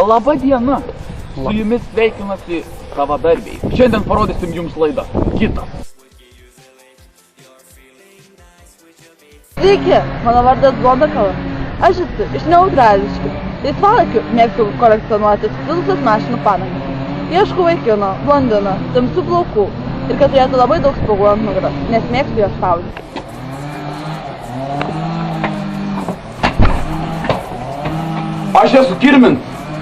Labą dieną. Su jumis sveikinasi savadarbiai. Šiandien parodysim jums laidą. Kitas. Sveiki, mano vardas Blondakala. Aš esu iš Neutrališkių. Laisvalaikiu mėgstu kolekcionuoti stilusias mašinų padangas. Ieškau vaikino, blondino, tamsių plaukų ir kad turėtų labai daug spalvų ant nugaros, nes mėgstu juos spaudyti. Aš esu Kirmin.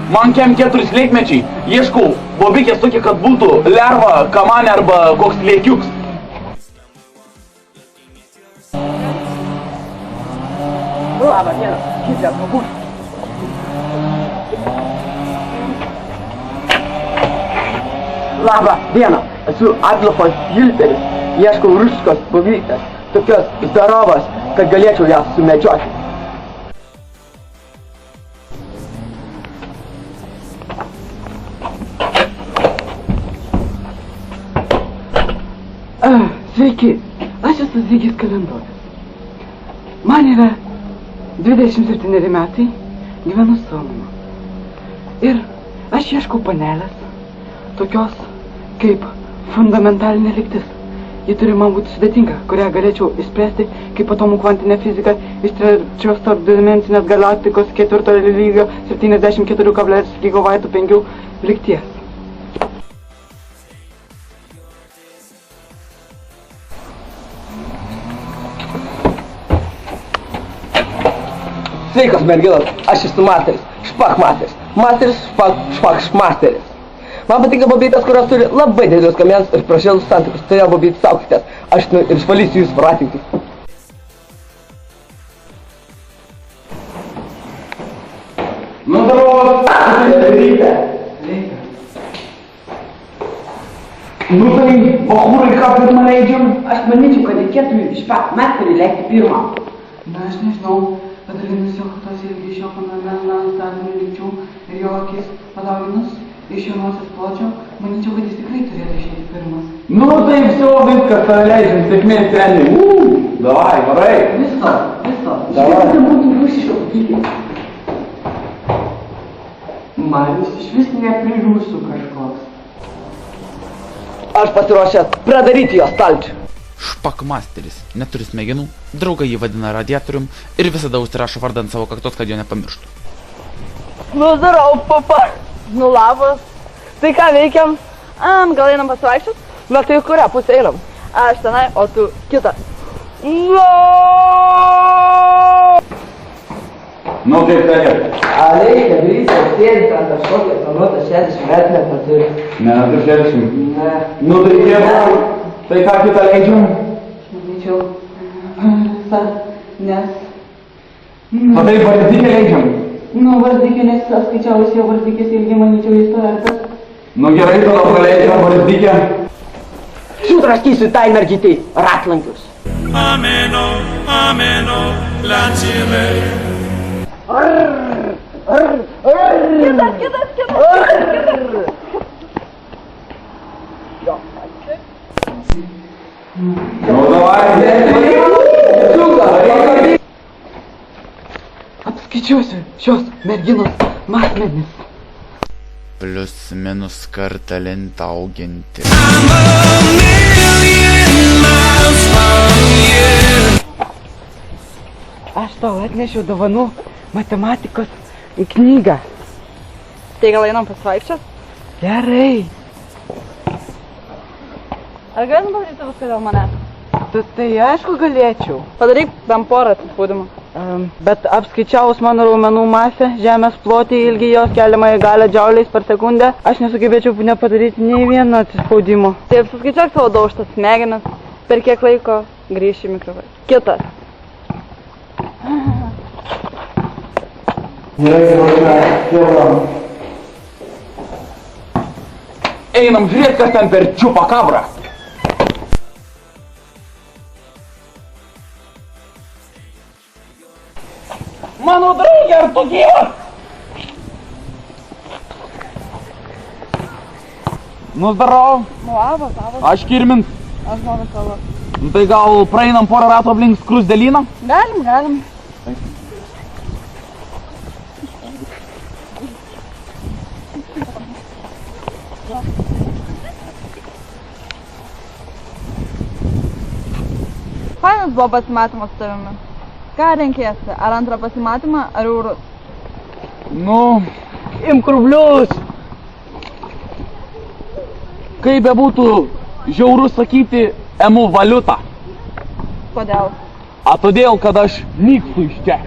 Man kem 4 leikmečiai. Ieškau bobikės tokia, kad būtų lerva, kamanė arba koks lėkiuks. Labą dieną, Kitas žmogus. Labą dieną, esu Adolfas Hilteris. Ieškau rusiškos bobikės, tokios zdarovos, kad galėčiau ją sumedžioti. Sveiki, aš esu Zygis Kalendorius. Man yra 27 metai, gyvenu su mama. Ir aš ieškau panelės, tokios kaip fundamentalinė lygtis. Ji turi man būti sudėtinga, kurią galėčiau išspręsti kaip atomų kvantinė fizika iš trečios tarpdimensinės galaktikos 4 lygio 74,5 GW lygties. Sveikas merginos, aš esu masteris, špakmasteris. Masteris, špakmasteris. Man patinka bobytės, kurios turi labai didelius kamienus ir prašėlus santykius. Todėl bobytės saukitės, aš ir išvalysiu jūs pratinti. Nu, daros! Reikia. Nu, tai, o kūrai ką pirmą leidžiam? Aš manyčiau, kad reikėtų špakmasterį leisti pirmą. Na, aš nežinau, padalinus jo kaktos ilgį iš jo fundamentalinių lygčių ir jo akis padauginus iš jo nosies pločio, manyčiau, kad jis tikrai turėtų išeiti pirmas. Nu, tai viso viskas, tave leidžiam, sėkmės trening. Davai, varai. Viso. Davai. Štai būtų rusiško kokybė. Man jis iš vis neprirūsų kažkoks. Aš pasiruošęs pradaryti jo stalčių. Špakmasteris neturi smegenų, draugai jį vadina radiatorium ir visada užsirašo vardą ant savo kaktos, kad jo nepamirštų. Nu, darau, papa. Nu, labas. Tai ką veikiam? Gal einam pasivaikščiot? Na tai kurią pusę einam? Aš tenai, o tu kitą. Nu, kaip sakė. Reikia daryti, sėdint ant kažkokią planuotą 60 metų nepaturi. Ne, tu 60. Ne. Nu, tai kiek. Tai ką kitą leidžiam? Manyčiau, nes... O tai vardikę leidžiam? Nu, vardikė, nes skaičiavus jo vardikės ilgį, manyčiau, jis to vertas. Nu, gerai, tada praleidžiam vardikę. Sudraskysiu tai mergytei ratlankius. Ameno, lancime. Kitas. Nu, davai. Apskaičiuosiu šios merginos matmenis. Plius minus kartą lentą auginti. Aš tau atnešiau dovanų matematikos knygą. Tai gal einam pasivaikščiot? Gerai. Ar galim padaryti viską dėl manęs? Tai aišku galėčiau. Padaryk bent porą atsispaudimų. Bet apskaičiavus mano raumenų masę, žemės plotį, ilgį jos keliamą į galę džiauliais per sekundę, aš nesugebėčiau nepadaryti nei vieno atsispaudimo. Tai apsiskaičiuok savo daužtas smegenis, per kiek laiko grįši į mikrofoną. Kitas. Einam žiūrėt, kas ten per čiupakabrą. Mano draugė, ar tu gyvas? Nu, zdarau. Labas. Aš Kirmins. Aš noriu savo. Nu, tai gal praeinam porą ratų aplink skruzdėlyną? Galim. Fainas buvo pasimatymas su tavimi. Ką renkiesi? Ar antrą pasimatymą, ar eurus? Nu, imk rublius. Kaip bebūtų žiauru sakyti, emu valiutą. Kodėl? A todėl, kad aš nykstu iš čia.